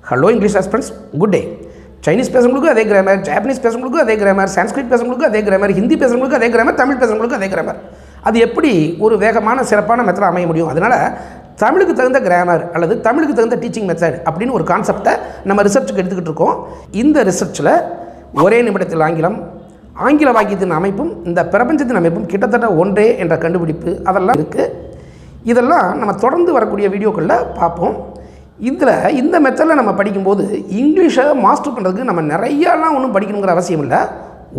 Hello English aspirants, good day. Chinese பேசுகிறவங்களுக்கும் அதே grammar, Japanese பேசுகிறவங்களுக்கும் அதே கிராமர், சான்ஸ்கிரிட் பேசுகிறவங்களுக்கும் அதே கிராமர், ஹிந்தி பேசுகிறவங்களுக்கும் அதே கிராமர், தமிழ் பேசுகிறவங்களுக்கும் அதே கிராமர். அது எப்படி ஒரு வேகமான சிறப்பான மெத்தட் அமைய முடியும்? அதனால் தமிழுக்கு தகுந்த கிராமர் அல்லது தமிழுக்கு தகுந்த டீச்சிங் மெத்தட் அப்படின்னு ஒரு கான்செப்டை நம்ம ரிசர்ச்சுக்கு எடுத்துக்கிட்டு இருக்கோம். இந்த ரிசர்ச்சில் ஒரே நிமிடத்தில் ஆங்கில வாக்கியத்தின் அமைப்பும் இந்த பிரபஞ்சத்தின் அமைப்பும் கிட்டத்தட்ட ஒன்றே என்ற கண்டுபிடிப்பு அதெல்லாம் இருக்குது. இதெல்லாம் நம்ம தொடர்ந்து வரக்கூடிய வீடியோக்களில் பார்ப்போம். இதில் இந்த மெத்தடில் நம்ம படிக்கும்போது இங்கிலீஷை மாஸ்டர் பண்ணுறதுக்கு நம்ம நிறையாலாம் ஒன்றும் படிக்கணுங்கிற அவசியம் இல்லை.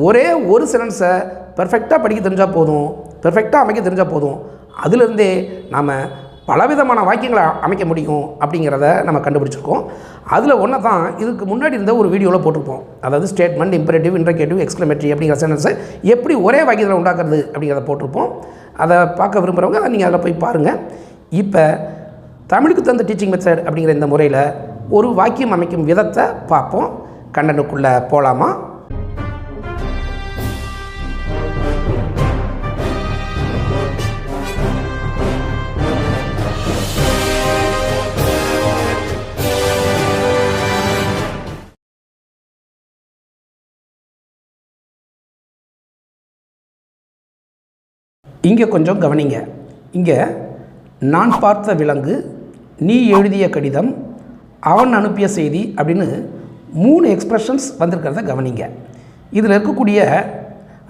ஒரே ஒரு சென்டென்ஸை பெர்ஃபெக்டாக படிக்க தெரிஞ்சால் போதும், பெர்ஃபெக்டாக அமைக்க தெரிஞ்சால் போதும். அதிலிருந்தே நாம் பலவிதமான வாக்கியங்களை அமைக்க முடியும் அப்படிங்கிறத நம்ம கண்டுபிடிச்சிருக்கோம். அதில் ஒன்று தான் இதுக்கு முன்னாடி இருந்த ஒரு வீடியோவில் போட்டிருப்போம். அதாவது ஸ்டேட்மெண்ட், இம்பரேட்டிவ், இன்ட்ரகேட்டிவ், எக்ஸ்க்ளமேட்டரி அப்படிங்கிற சென்டென்ஸை எப்படி ஒரே வாக்கியத்தில் உண்டாக்குறது அப்படிங்கிறத போட்டிருப்போம். அதை பார்க்க விரும்புகிறவங்க அதை நீங்கள் அதில் போய் பாருங்கள். இப்போ தமிழுக்கு தகுந்த டீச்சிங் மெத்தட் அப்படிங்கிற இந்த முறையில் ஒரு வாக்கியம் அமைக்கும் விதத்தை பார்ப்போம். கண்டனுக்குள்ளே போகலாமா? இங்கே கொஞ்சம் கவனிங்க. இங்கே நான் பார்த்த விலங்கு, நீ எழுதிய கடிதம், அவன் அனுப்பிய செய்தி அப்படின்னு 3 எக்ஸ்ப்ரெஷன்ஸ் வந்திருக்கிறத கவனிங்க. இதில் இருக்கக்கூடிய,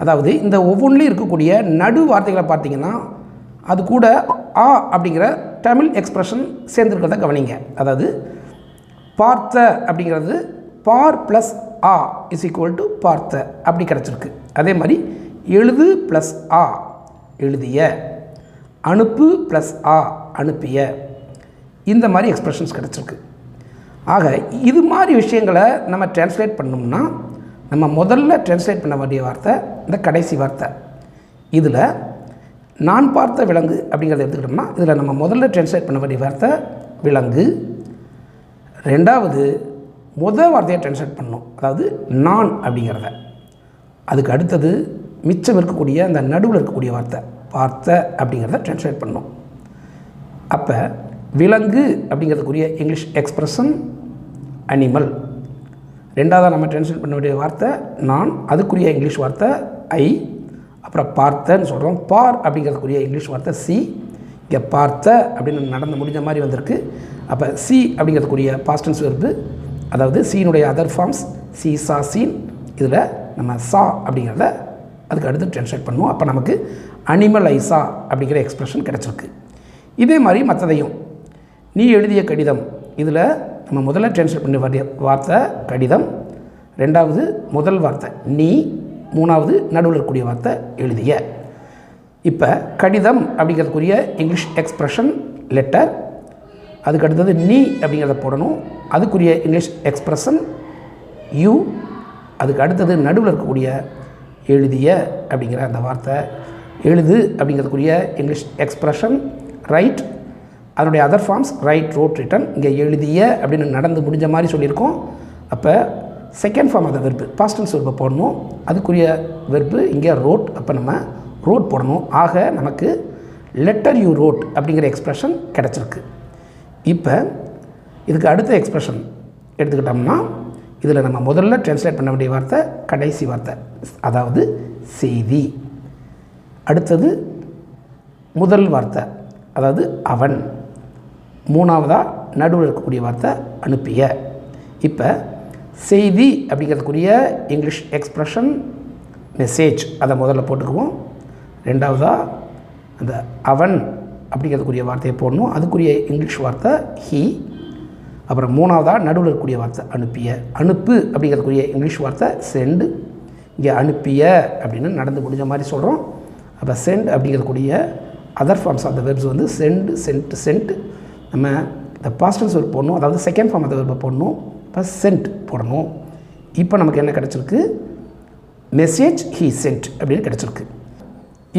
அதாவது இந்த ஒவ்வொன்றிலையும் இருக்கக்கூடிய நடு வார்த்தைகளை பார்த்தீங்கன்னா அது கூட ஆ அப்படிங்கிற தமிழ் எக்ஸ்ப்ரெஷன் சேர்ந்துருக்கிறத கவனிங்க. அதாவது பார்த்த அப்படிங்கிறது பார் ப்ளஸ் ஆ இஸ் ஈக்குவல் டு பார்த்த அப்படி கிடச்சிருக்கு. அதே மாதிரி எழுது ப்ளஸ் ஆ எழுதிய, அனுப்பு ப்ளஸ் ஆ அனுப்பிய, இந்த மாதிரி எக்ஸ்ப்ரெஷன்ஸ் கிடச்சிருக்கு. ஆக இது மாதிரி விஷயங்களை நம்ம டிரான்ஸ்லேட் பண்ணோம்னா நம்ம முதல்ல டிரான்ஸ்லேட் பண்ண வேண்டிய வார்த்தை இந்த கடைசி வார்த்தை. இதில் நான் பார்த்த விலங்கு அப்படிங்கிறத எடுத்துக்கிட்டோம்னா இதில் நம்ம முதல்ல டிரான்ஸ்லேட் பண்ண வேண்டிய வார்த்தை விலங்கு. ரெண்டாவது முதல் வார்த்தையை டிரான்ஸ்லேட் பண்ணணும், அதாவது நான் அப்படிங்கிறத. அதுக்கு அடுத்தது மிச்சம் இருக்கக்கூடிய அந்த நடுவில் இருக்கக்கூடிய வார்த்தை பார்த்த அப்படிங்கிறத டிரான்ஸ்லேட் பண்ணணும். அப்போ விலங்கு அப்படிங்கிறதுக்குரிய இங்கிலீஷ் எக்ஸ்ப்ரெஷன் அனிமல். ரெண்டாவதாக நம்ம டிரான்ஸ்லேட் பண்ண வேண்டிய வார்த்தை நான், அதுக்குரிய இங்கிலீஷ் வார்த்தை ஐ. அப்புறம் பார்த்தன்னு சொல்கிறோம். பார் அப்படிங்கிறதுக்குரிய இங்கிலீஷ் வார்த்தை சி. இங்கே பார்த்த அப்படின்னு நடந்து முடிஞ்ச மாதிரி வந்திருக்கு. அப்போ சி அப்படிங்கிறதுக்குரிய பாஸ்ட் டென்ஸ் வெர்பு, அதாவது சீனுடைய அதர் ஃபார்ம்ஸ் சி, சா, சீன். இதில் நம்ம சா அப்படிங்கிறத அதுக்கு அடுத்து டிரான்ஸ்லேட் பண்ணுவோம். அப்போ நமக்கு அனிமல் ஐசா அப்படிங்கிற எக்ஸ்ப்ரெஷன் கிடச்சிருக்கு. இதே மாதிரி மற்றதையும் நீ எழுதிய கடிதம், இதில் நம்ம முதல்ல டிரான்ஸ்லேட் பண்ண வேண்டிய வார்த்தை கடிதம், ரெண்டாவது முதல் வார்த்தை நீ, மூணாவது நடுவில் இருக்கக்கூடிய வார்த்தை எழுதிய. இப்போ கடிதம் அப்படிங்கிறதுக்குரிய இங்கிலீஷ் எக்ஸ்ப்ரெஷன் லெட்டர், அதுக்கு அடுத்தது நீ அப்படிங்கிறத போடணும். அதுக்குரிய இங்கிலீஷ் எக்ஸ்ப்ரெஷன் யூ. அதுக்கு அடுத்தது நடுவில் இருக்கக்கூடிய எழுதிய அப்படிங்கிற அந்த வார்த்தை, எழுது அப்படிங்கிறதுக்குரிய இங்கிலீஷ் எக்ஸ்ப்ரெஷன் ரைட். அதனுடைய other forms write, wrote, written. இங்கே எழுதிய அப்படின்னு நடந்து முடிஞ்ச மாதிரி சொல்லியிருக்கோம். அப்போ second form of the verb past tense வெர்பை போடணும். அதுக்குரிய வெர்பு இங்கே ரோட். அப்போ நம்ம ரோட் போடணும். ஆக நமக்கு லெட்டர் யூ ரோட் அப்படிங்கிற எக்ஸ்ப்ரெஷன் கிடச்சிருக்கு. இப்போ இதுக்கு அடுத்த எக்ஸ்ப்ரெஷன் எடுத்துக்கிட்டோம்னா இதில் நம்ம முதல்ல டிரான்ஸ்லேட் பண்ண வேண்டிய வார்த்தை கடைசி வார்த்தை, அதாவது செய்தி. அடுத்தது முதல் வார்த்தை, அதாவது அவன். மூணாவதாக நடுவில் இருக்கக்கூடிய வார்த்தை அனுப்பிய. இப்போ செய்தி அப்படிங்கிறதுக்குரிய இங்கிலீஷ் எக்ஸ்ப்ரெஷன் மெசேஜ், அதை முதல்ல போட்டுக்குவோம். ரெண்டாவதாக அந்த அவன் அப்படிங்கிறதுக்குரிய வார்த்தையை போடணும். அதுக்குரிய இங்கிலீஷ் வார்த்தை ஹீ. அப்புறம் மூணாவதாக நடுவில் இருக்கக்கூடிய வார்த்தை அனுப்பிய. அனுப்பு அப்படிங்கிறதுக்குரிய இங்கிலீஷ் வார்த்தை சென்ட். இங்கே அனுப்பிய அப்படின்னு நடந்து முடிஞ்ச மாதிரி சொல்கிறோம். அப்போ சென்ட் அப்படிங்கிறதுக்கூடிய other forms of the verbs வந்து சென்ட், சென்ட், சென்ட். நம்ம இந்த பாஸ்ட் டென்ஸ் வெர்ப் போடணும், அதாவது செகண்ட் ஃபார்ம் ஆஃப் த வெர்பை போடணும். இப்போ சென்ட் போடணும். இப்போ நமக்கு என்ன கிடச்சிருக்கு? மெசேஜ் ஹீ சென்ட் அப்படின்னு கிடச்சிருக்கு.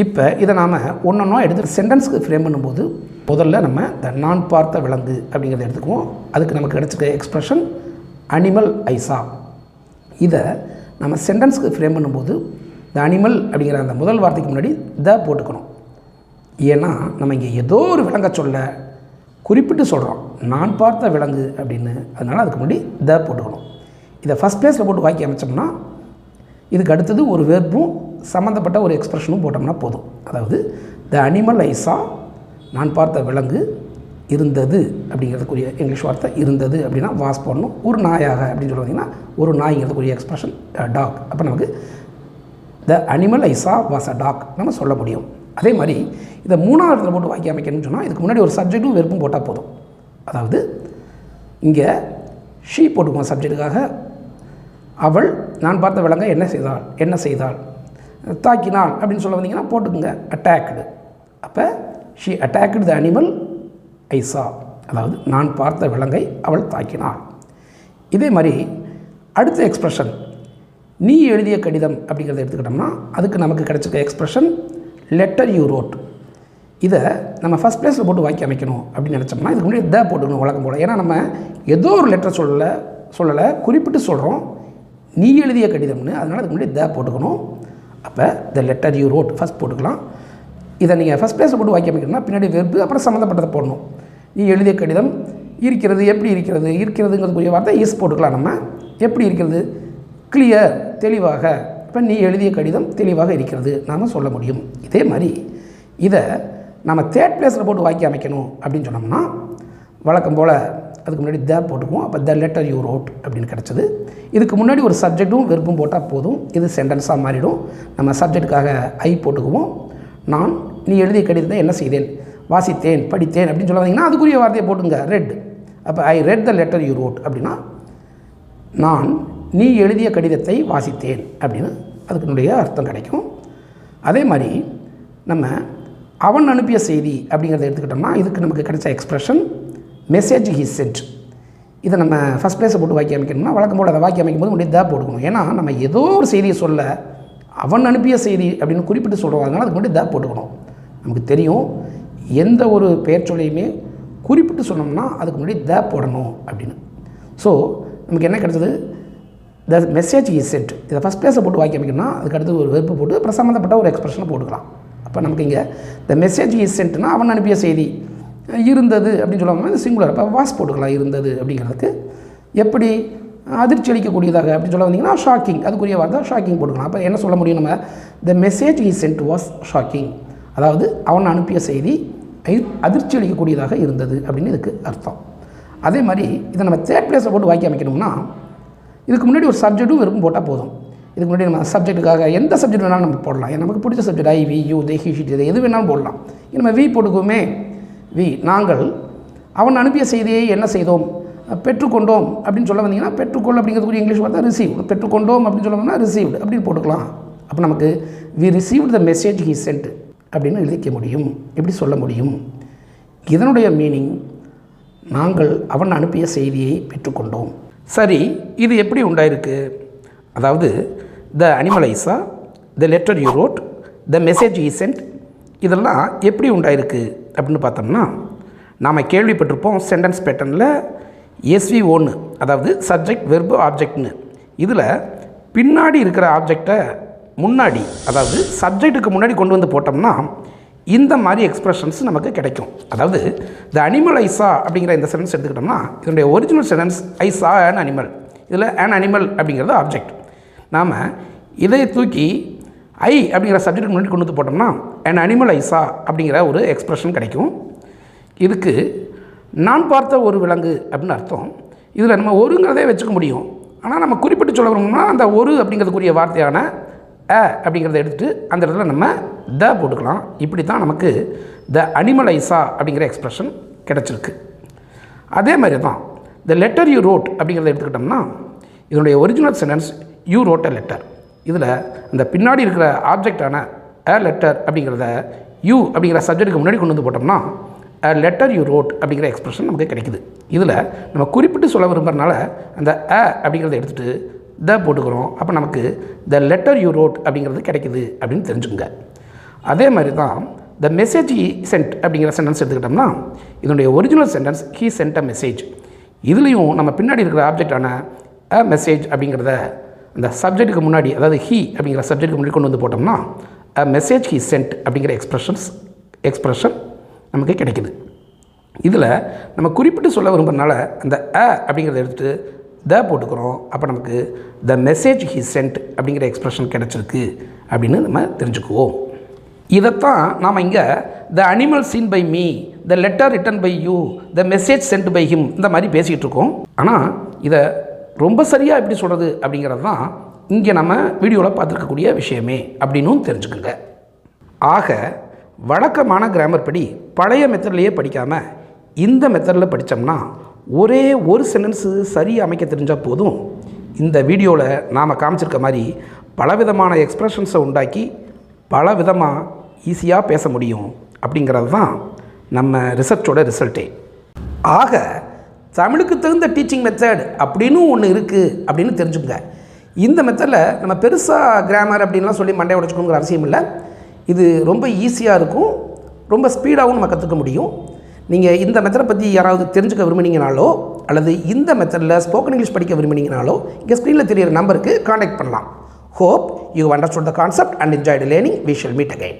இப்போ இதை நாம் ஒன்றொன்னா எடுத்து சென்டென்ஸுக்கு ஃப்ரேம் பண்ணும்போது முதல்ல நம்ம இந்த நான் பார்த்த விலங்கு அப்படிங்கிறத எடுத்துக்குவோம். அதுக்கு நமக்கு கிடச்சிருக்க எக்ஸ்ப்ரெஷன் அனிமல் ஐசா. இதை நம்ம சென்டென்ஸுக்கு ஃப்ரேம் பண்ணும்போது இந்த அனிமல் அப்படிங்கிற அந்த முதல் வார்த்தைக்கு முன்னாடி த போட்டுக்கணும். ஏன்னா நம்ம இங்கே ஏதோ ஒரு விலங்க சொல்ல குறிப்பிட்டு சொல்கிறோம். நான் பார்த்த விலங்கு அப்படின்னு, அதனால் அதுக்கு முன்னாடி த போட்டுக்கணும். இதை ஃபஸ்ட் பிளேஸில் போட்டு வாக்கியம் அமைச்சோம்னா இதுக்கு அடுத்தது ஒரு வெர்பும் சம்மந்தப்பட்ட ஒரு எக்ஸ்பிரஷனும் போட்டோம்னா போதும். அதாவது த அனிமல் ஐ சா, நான் பார்த்த விலங்கு, இருந்தது அப்படிங்கிறதுக்குரிய இங்கிலீஷ் வார்த்தை இருந்தது அப்படின்னா வாஸ் போடணும். ஒரு நாயாக அப்படின்னு சொல்லுவாங்கன்னா ஒரு நாய்ங்கிறதுக்குரிய எக்ஸ்பிரஷன் டாக். அப்போ நமக்கு த அனிமல் ஐ சா வாஸ் அ டாக் நம்ம சொல்ல முடியும். அதே மாதிரி இதை மூணாவது இடத்துல போட்டு வாக்கியம் அமைக்கணும்னு சொன்னால் இதுக்கு முன்னாடி ஒரு சப்ஜெக்டும் வெறுப்பும் போட்டால் போதும். அதாவது இங்கே ஷீ போட்டுக்குவோம் சப்ஜெக்டுக்காக. அவள் நான் பார்த்த விலங்கை என்ன செய்தாள் தாக்கினாள் அப்படின்னு சொல்ல வந்தீங்கன்னா போட்டுக்குங்க அட்டாக்டு. அப்போ ஷீ அட்டாக்டு த அனிமல் ஐ சா, அதாவது நான் பார்த்த விலங்கை அவள் தாக்கினாள். இதே மாதிரி அடுத்த எக்ஸ்பிரஷன் நீ எழுதிய கடிதம் அப்படிங்கிறத எடுத்துக்கிட்டோம்னா அதுக்கு நமக்கு கிடைச்சிருக்க எக்ஸ்பிரஷன் லெட்டர் யூ ரோட். இதை நம்ம ஃபஸ்ட் பிளேஸில் போட்டு வாக்கியம் அமைக்கணும் அப்படின்னு நினச்சோம்னா இதுக்கு முன்னாடி த போட்டுக்கணும் வழக்கம் போல். ஏன்னா நம்ம ஏதோ ஒரு லெட்டர் சொல்லலை குறிப்பிட்டு சொல்கிறோம் நீ எழுதிய கடிதம்னு, அதனால் அதுக்கு முன்னாடி த போட்டுக்கணும். அப்போ the letter you road first போட்டுக்கலாம். இதை நீங்கள் ஃபஸ்ட் பிளேஸில் போட்டு வாக்கியம் அமைக்கணும்னா பின்னாடி வெர்பு அப்புறம் சம்மந்தப்பட்டதை போடணும். நீ எழுதிய கடிதம் இருக்கிறது, எப்படி இருக்கிறது, இருக்கிறதுங்கிறதுக்குரிய வார்த்தை இஸ் போட்டுக்கலாம். நம்ம எப்படி இருக்கிறது, கிளியர் தெளிவாக. இப்போ நீ எழுதிய கடிதம் தெளிவாக இருக்கிறது நாம் சொல்ல முடியும். இதே மாதிரி இதை நம்ம தேர்ட் பிளேஸில் போட்டு வாக்கியம் அமைக்கணும் அப்படின்னு சொன்னோம்னா வழக்கம் போல் அதுக்கு முன்னாடி த போட்டுக்குவோம். அப்போ த லெட்டர் யூ ரோட் அப்படின்னு கிடச்சிது. இதுக்கு முன்னாடி ஒரு சப்ஜெக்டும் வெறுப்பும் போட்டால் போதும். இது சென்டென்ஸாக மாறிடும். நம்ம சப்ஜெக்டுக்காக ஐ போட்டுக்குவோம். நான் நீ எழுதிய கடிதத்தை என்ன செய்தேன், வாசித்தேன், படித்தேன் அப்படின்னு சொல்ல வந்தீங்கன்னா அதுக்குரிய வார்த்தையை போட்டுங்க ரெட். அப்போ I read the letter you road அப்படின்னா நான் நீ எழுதிய கடிதத்தை வாசித்தேன் அப்படின்னு அதுக்குனுடைய அர்த்தம் கிடைக்கும். அதே மாதிரி நம்ம அவன் அனுப்பிய செய்தி அப்படிங்கிறத எடுத்துக்கிட்டோம்னா இதுக்கு நமக்கு கிடைச்ச எக்ஸ்பிரஷன் மெசேஜ் ஹி சென்ட். இதை நம்ம ஃபஸ்ட் பிளேஸை போட்டு வாக்கியம் அமைக்கணும்னா வழக்கம் போல் அதை வாக்கியம் அமைக்கும் போது முன்னாடி த போட்டுக்கணும். ஏன்னா நம்ம ஏதோ ஒரு செய்தியை சொல்ல அவன் அனுப்பிய செய்தி அப்படின்னு குறிப்பிட்டு சொல்கிறோம், அதனால் அதுக்கு முன்னாடி த போட்டுக்கணும். நமக்கு தெரியும் எந்த ஒரு பெயர் சொல்லையுமே குறிப்பிட்டு சொன்னோம்னா அதுக்கு முன்னாடி த போடணும் அப்படின்னு. ஸோ நமக்கு என்ன கிடைச்சது, த மெசேஜ் ஹி சென்ட். இதை ஃபஸ்ட் பிளேஸை போட்டு வாக்கியம் அமைக்கணும்னா அதுக்கு அடுத்து ஒரு வெறுப்பு போட்டு அப்புறம் சம்மந்தப்பட்ட ஒரு எக்ஸ்பிரஷனை போட்டுக்கலாம். அப்போ நமக்கு இங்கே த மெசேஜ் ஹி சென்ட்னா அவன் அனுப்பிய செய்தி இருந்தது அப்படின்னு சொல்லுவாங்க. இந்த சிங்குலர் அப்போ வாஸ் போட்டுக்கலாம். இருந்தது அப்படிங்கிறதுக்கு எப்படி அதிர்ச்சி அளிக்கக்கூடியதாக அப்படின்னு சொல்ல வந்தீங்கன்னா ஷாக்கிங், அதுக்குரிய வார்த்தை ஷாக்கிங் போட்டுக்கலாம். அப்போ என்ன சொல்ல முடியும் நம்ம, த message he send was shocking, அதாவது அவன் அனுப்பிய செய்தி அதிர்ச்சி அளிக்கக்கூடியதாக இருந்தது அப்படின்னு இதுக்கு அர்த்தம். அதே மாதிரி இதை நம்ம தேர்ட் பிளேஸை போட்டு வாக்கியம் அமைக்கணும்னா இதுக்கு முன்னாடி ஒரு சப்ஜெக்டும் வெறுப்பும் போட்டால் போதும். இதுக்கு முன்னாடி நம்ம சப்ஜெக்ட்டுக்காக எந்த சப்ஜெக்ட் வேணாலும் நம்ம போடலாம். நமக்கு பிடிச்ச subject I, we, you, they, he, she, இதை எது வேணாலும் போடலாம். நம்ம வி போட்டுக்குவோமே. வி நாங்கள் அவன் அனுப்பிய செய்தியை என்ன செய்தோம், பெற்றுக்கொண்டோம் அப்படின்னு சொல்ல வந்தீங்கன்னா பெற்றுக்கொள் அப்படிங்கிறதுக்குரிய இங்கிலீஷ் வார்த்தை ரிசீவ். பெற்றுக்கொண்டோம் அப்படின்னு சொல்ல வந்தீங்கன்னா ரிசீவ்டு அப்படின்னு போட்டுக்கலாம். அப்போ நமக்கு we received the message he sent அப்படின்னு எழுதிக்க முடியும். எப்படி சொல்ல முடியும், இதனுடைய மீனிங் நாங்கள் அவன் அனுப்பிய செய்தியை பெற்றுக்கொண்டோம். சரி, இது எப்படி உண்டாயிருக்கு, அதாவது த அனிமல் ஐ சா, the letter you road, the message he send இதெல்லாம் எப்படி உண்டாயிருக்கு அப்படின்னு பார்த்தோம்னா நாம் கேள்விப்பட்டிருப்போம் சென்டென்ஸ் பேட்டர்னில் SVO, அதாவது சப்ஜெக்ட் வெர்பு ஆப்ஜெக்ட்னு. இதில் பின்னாடி இருக்கிற ஆப்ஜெக்டை முன்னாடி, அதாவது சப்ஜெக்ட்டுக்கு முன்னாடி கொண்டு வந்து போட்டோம்னா இந்த மாதிரி எக்ஸ்பிரஷன்ஸ் நமக்கு கிடைக்கும். அதாவது த அனிமல் ஐ சா அப்படிங்கிற இந்த சென்டென்ஸ் எடுத்துக்கிட்டோம்னா இதனுடைய ஒரிஜினல் சென்டென்ஸ் ஐ சா அன் அனிமல். இதில் அன் அனிமல் அப்படிங்கிறது ஆப்ஜெக்ட். நாம் இதை தூக்கி ஐ அப்படிங்கிற சப்ஜெக்ட்டுக்கு முன்னாடி கொண்டு வந்து போட்டோம்னா அன் அனிமல் ஐ சா அப்படிங்கிற ஒரு எக்ஸ்பிரஷன் கிடைக்கும். இதுக்கு நான் பார்த்த ஒரு விலங்கு அப்படின்னு அர்த்தம். இதில் நம்ம ஒருங்கிறதே வச்சுக்க முடியும். ஆனால் நம்ம குறிப்பிட்டு சொல்ல வரணும்னா அந்த ஒரு அப்படிங்கிறதுக்குரிய வார்த்தையான அப்படிங்கிறத எடுத்துகிட்டு அந்த இடத்துல நம்ம த போட்டுக்கலாம். இப்படி தான் நமக்கு த அனிமல் ஐ சா அப்படிங்கிற எக்ஸ்பிரஷன் கிடச்சிருக்கு. அதே மாதிரி தான் த லெட்டர் யூ ரோட் அப்படிங்கிறத எடுத்துக்கிட்டோம்னா இதனுடைய original sentence you road a letter. இதில் அந்த பின்னாடி இருக்கிற ஆப்ஜெக்டான அ லெட்டர் அப்படிங்கிறத யூ அப்படிங்கிற சப்ஜெக்ட்டுக்கு முன்னாடி கொண்டு வந்து போட்டோம்னா அ லெட்டர் யூ ரோட் அப்படிங்கிற எக்ஸ்பிரஷன் நமக்கு கிடைக்குது. இதில் நம்ம குறிப்பிட்டு சொல்ல விரும்புகிறனால அந்த அப்படிங்கிறத எடுத்துகிட்டு த போட்டுக்கிறோம். அப்போ நமக்கு த லெட்டர் யூ ரோட் அப்படிங்கிறது கிடைக்குது அப்படின்னு தெரிஞ்சுக்கோங்க. அதே மாதிரி தான் த மெசேஜ் ஹி சென்ட் அப்படிங்கிற சென்டென்ஸ் எடுத்துக்கிட்டோம்னா இதனுடைய original sentence he send a message. இதுலேயும் நம்ம பின்னாடி இருக்கிற ஆப்ஜெக்டான அ மெசேஜ் அப்படிங்கிறத அந்த சப்ஜெக்ட்டுக்கு முன்னாடி, அதாவது ஹி அப்படிங்கிற சப்ஜெக்ட்டுக்கு முன்னாடி கொண்டு வந்து போட்டோம்னா அ மெசேஜ் ஹி சென்ட் அப்படிங்கிற எக்ஸ்பிரஷன் நமக்கு கிடைக்குது. இதில் நம்ம குறிப்பிட்டு சொல்ல விரும்புறதுனால அந்த அப்படிங்கிறத எடுத்துகிட்டு த போட்டுக்கிறோம். அப்போ நமக்கு த மெசேஜ் ஹி சென்ட் அப்படிங்கிற எக்ஸ்ப்ரெஷன் கிடச்சிருக்கு அப்படின்னு நம்ம தெரிஞ்சுக்குவோம். இதைத்தான் நாம் இங்கே the animal seen by me, the letter written by you, the message sent by him இந்த மாதிரி பேசிக்கிட்டு இருக்கோம். ஆனால் இதை ரொம்ப சரியாக எப்படி சொல்கிறது அப்படிங்கிறது தான் இங்கே நம்ம வீடியோவில் பார்த்துருக்கக்கூடிய விஷயமே அப்படின்னும் தெரிஞ்சுக்கோங்க. ஆக வழக்கமான கிராமர் படி பழைய மெத்தட்லேயே படிக்காமல் இந்த மெத்தடில் படித்தோம்னா ஒரே ஒரு சென்டென்ஸு சரியாக அமைக்க தெரிஞ்சால் போதும். இந்த வீடியோவில் நாம் காமிச்சிருக்க மாதிரி பலவிதமான எக்ஸ்ப்ரெஷன்ஸை உண்டாக்கி பல விதமாக ஈஸியாக பேச முடியும் அப்படிங்கிறது தான் நம்ம ரிசர்ச்சோட ரிசல்ட்டே. ஆக தமிழுக்கு தகுந்த டீச்சிங் மெத்தட் அப்படின்னு ஒன்று இருக்குது அப்படின்னு தெரிஞ்சுக்கோங்க. இந்த மெத்தடில் நம்ம பெருசாக கிராமர் அப்படின்லாம் சொல்லி மண்டையை உடைச்சிக்கணுங்கிற அவசியம் இல்லை. இது ரொம்ப ஈஸியாக இருக்கும், ரொம்ப ஸ்பீடாகவும் நம்ம கற்றுக்க முடியும். நீங்கள் இந்த மெத்தடை பற்றி யாராவது தெரிஞ்சுக்க விரும்பினீங்கனாலோ அல்லது இந்த மெத்தடில் ஸ்போக்கன் இங்கிலீஷ் படிக்க விரும்பினீங்கனாலோ இங்கே ஸ்க்ரீனில் தெரியிற நம்பருக்கு காண்டாக்ட் பண்ணலாம். Hope you understood the concept and enjoyed learning. We shall meet again.